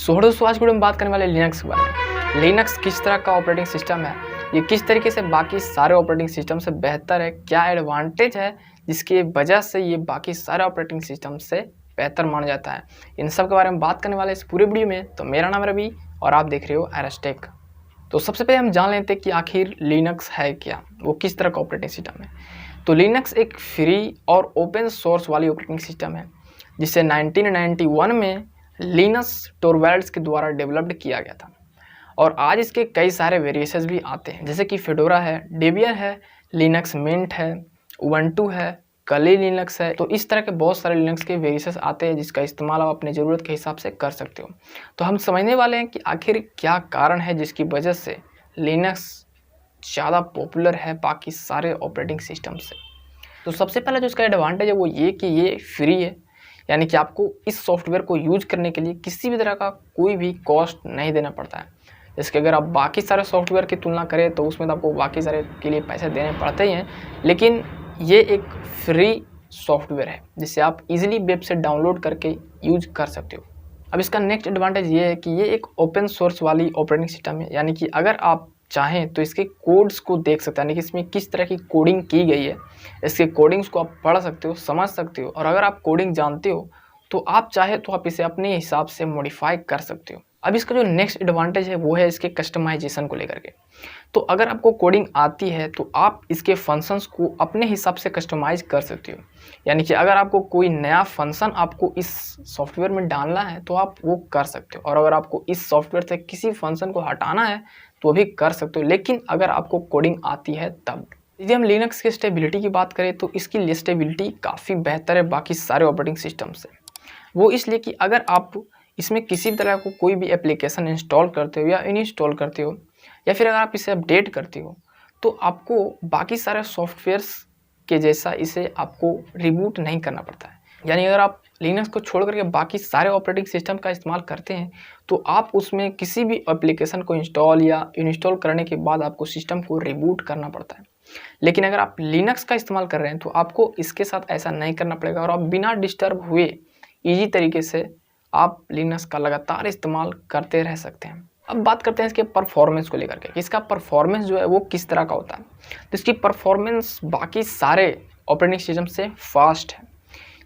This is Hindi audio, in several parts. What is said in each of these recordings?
सो दोस्तों आज की वीडियो में बात करने वाले लिनक्स के बारे में। लिनक्स किस तरह का ऑपरेटिंग सिस्टम है, ये किस तरीके से बाकी सारे ऑपरेटिंग सिस्टम से बेहतर है, क्या एडवांटेज है जिसकी वजह से ये बाकी सारे ऑपरेटिंग सिस्टम से बेहतर माना जाता है, इन सब के बारे में बात करने वाले इस पूरे वीडियो में। तो मेरा नाम है रवि और आप देख रहे हो एरस्टेक। तो सबसे पहले हम जान लेते हैं कि आखिर लिनक्स है क्या, वो किस तरह का ऑपरेटिंग सिस्टम है। तो लिनक्स एक फ्री और ओपन सोर्स वाली ऑपरेटिंग सिस्टम है जिसे 1991 में लिनस टोरवैल्ड्स के द्वारा डेवलप्ड किया गया था। और आज इसके कई सारे वेरिएशंस भी आते हैं, जैसे कि फेडोरा है, डेबियन है, लिनक्स मिंट है, उबंटू है, कली लिनक्स है। तो इस तरह के बहुत सारे लिनक्स के वेरिएशंस आते हैं जिसका इस्तेमाल आप अपने ज़रूरत के हिसाब से कर सकते हो। तो हम समझने वाले हैं कि आखिर क्या कारण है जिसकी वजह से लिनक्स ज़्यादा पॉपुलर है बाकी सारे ऑपरेटिंग सिस्टम से। तो सबसे पहला जो इसका एडवांटेज है वो ये कि ये फ्री है, यानी कि आपको इस सॉफ्टवेयर को यूज करने के लिए किसी भी तरह का कोई भी कॉस्ट नहीं देना पड़ता है। जैसे कि अगर आप बाकी सारे सॉफ्टवेयर की तुलना करें तो उसमें तो आपको बाकी सारे के लिए पैसे देने पड़ते ही हैं, लेकिन ये एक फ्री सॉफ्टवेयर है जिसे आप इजीली वेब से डाउनलोड करके यूज कर सकते हो। अब इसका नेक्स्ट एडवांटेज ये है कि ये एक ओपन सोर्स वाली ऑपरेटिंग सिस्टम है, यानी कि अगर आप चाहें तो इसके कोड्स को देख सकते हैं, यानी कि इसमें किस तरह की कोडिंग की गई है, इसके कोडिंग्स को आप पढ़ सकते हो, समझ सकते हो। और अगर आप कोडिंग जानते हो तो आप चाहे तो आप इसे अपने हिसाब से मॉडिफाई कर सकते हो। अब इसका जो नेक्स्ट एडवांटेज है वो है इसके कस्टमाइजेशन को लेकर के। तो अगर आपको कोडिंग आती है तो आप इसके फंक्शंस को अपने हिसाब से कस्टमाइज कर सकते हो, यानी कि अगर आपको कोई नया फंक्शन आपको इस सॉफ्टवेयर में डालना है तो आप वो कर सकते हो, और अगर आपको इस सॉफ्टवेयर से किसी फंक्शन को हटाना है तो भी कर सकते हो, लेकिन अगर आपको कोडिंग आती है तब। यदि हम लिनक्स की स्टेबिलिटी की बात करें तो इसकी स्टेबिलिटी काफ़ी बेहतर है बाकी सारे ऑपरेटिंग सिस्टम से। वो इसलिए कि अगर आप इसमें किसी भी तरह को कोई भी एप्लीकेशन इंस्टॉल करते हो या इनइंस्टॉल करते हो या फिर अगर आप इसे अपडेट करते हो तो आपको बाकी सारे सॉफ्टवेयर्स के जैसा इसे आपको रिबूट नहीं करना पड़ता है। यानी अगर आप लिनक्स को छोड़ करके बाकी सारे ऑपरेटिंग सिस्टम का इस्तेमाल करते हैं तो आप उसमें किसी भी एप्लीकेशन को इंस्टॉल या इंस्टॉल करने के बाद आपको सिस्टम को रिबूट करना पड़ता है। लेकिन अगर आप लिनक्स का इस्तेमाल कर रहे हैं तो आपको इसके साथ ऐसा नहीं करना पड़ेगा और आप बिना डिस्टर्ब हुए ईजी तरीके से आप लिनक्स का लगातार इस्तेमाल करते रह सकते हैं। अब बात करते हैं इसके परफॉर्मेंस को लेकर के, इसका परफॉर्मेंस जो है वो किस तरह का होता है। तो इसकी परफॉर्मेंस बाकी सारे ऑपरेटिंग सिस्टम से फास्ट है,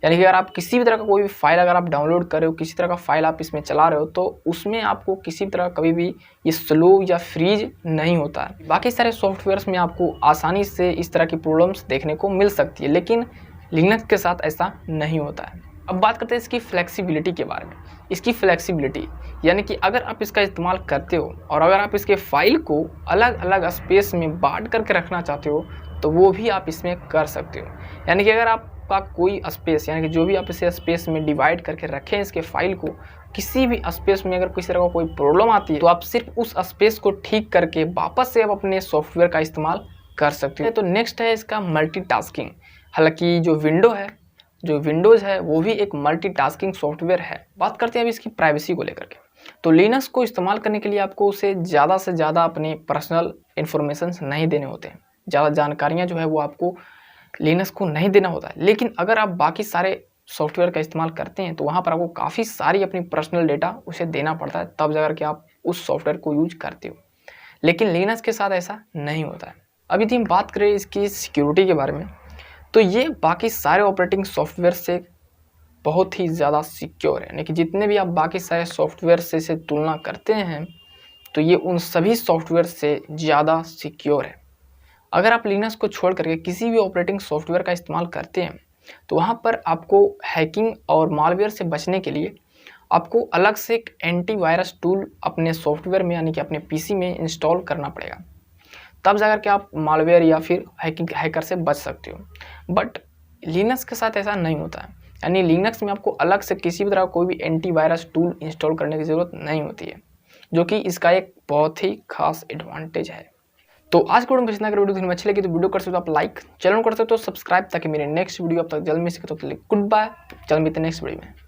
यानी कि अगर आप किसी भी तरह का कोई भी फाइल अगर आप डाउनलोड कर रहे हो, किसी तरह का फाइल आप इसमें चला रहे हो तो उसमें आपको किसी तरह कभी भी ये स्लो या फ्रीज नहीं होता है। बाकी सारे सॉफ्टवेयर्स में आपको आसानी से इस तरह की प्रॉब्लम्स देखने को मिल सकती है, लेकिन लिनक्स के साथ ऐसा नहीं होता है। अब बात करते हैं इसकी फ्लेक्सिबिलिटी के बारे में। इसकी फ्लेक्सिबिलिटी यानी कि अगर आप इसका इस्तेमाल करते हो और अगर आप इसके फाइल को अलग अलग स्पेस में बांट करके रखना चाहते हो तो वो भी आप इसमें कर सकते हो। यानी कि अगर आपका कोई स्पेस, यानी कि जो भी आप इसे स्पेस में डिवाइड करके रखें इसके फाइल को, किसी भी स्पेस में अगर किसी तरह का कोई प्रॉब्लम आती है तो आप सिर्फ उस स्पेस को ठीक करके वापस से आप अपने सॉफ्टवेयर का इस्तेमाल कर सकते हो। तो नेक्स्ट है इसका मल्टीटास्किंग। हालांकि जो विंडोज़ है वो भी एक मल्टीटास्किंग सॉफ्टवेयर है। बात करते हैं अब इसकी प्राइवेसी को लेकर के। तो लिनक्स को इस्तेमाल करने के लिए आपको उसे ज़्यादा से ज़्यादा अपने पर्सनल इन्फॉर्मेशन नहीं देने होते हैं, ज़्यादा जानकारियाँ जो है वो आपको लिनक्स को नहीं देना होता है। लेकिन अगर आप बाकी सारे सॉफ्टवेयर का इस्तेमाल करते हैं तो वहाँ पर आपको काफ़ी सारी अपनी पर्सनल डेटा उसे देना पड़ता है, तब जाकर के आप उस सॉफ्टवेयर को यूज करते हो। लेकिन लिनक्स के साथ ऐसा नहीं होता है। अब यदि हम बात करें इसकी सिक्योरिटी के बारे में तो ये बाकी सारे ऑपरेटिंग सॉफ्टवेयर से बहुत ही ज़्यादा सिक्योर है, यानी कि जितने भी आप बाकी सारे सॉफ्टवेयर से इसे तुलना करते हैं तो ये उन सभी सॉफ्टवेयर से ज़्यादा सिक्योर है। अगर आप लिनक्स को छोड़ करके किसी भी ऑपरेटिंग सॉफ्टवेयर का इस्तेमाल करते हैं तो वहाँ पर आपको हैकिंग और मालवेयर से बचने के लिए आपको अलग से एक एंटीवायरस टूल अपने सॉफ्टवेयर में, यानी कि अपने पीसी में इंस्टॉल करना पड़ेगा, तब जाकर के आप मालवेयर या फिर हैकर से बच सकते हो। बट लिनक्स के साथ ऐसा नहीं होता है, यानी लिनक्स में आपको अलग से किसी भी तरह कोई भी एंटीवायरस टूल इंस्टॉल करने की ज़रूरत नहीं होती है, जो कि इसका एक बहुत ही खास एडवांटेज है। तो आज के वीडियो में इतना, अगर वीडियो में अच्छी लगी तो वीडियो कर सकते हो आप लाइक, चैनल कर सकते हो सब्सक्राइब, ताकि मेरे नेक्स्ट वीडियो अब तक जल्द मिल सके। तो गुड बाय, जल्द मिलते हैं नेक्स्ट वीडियो में।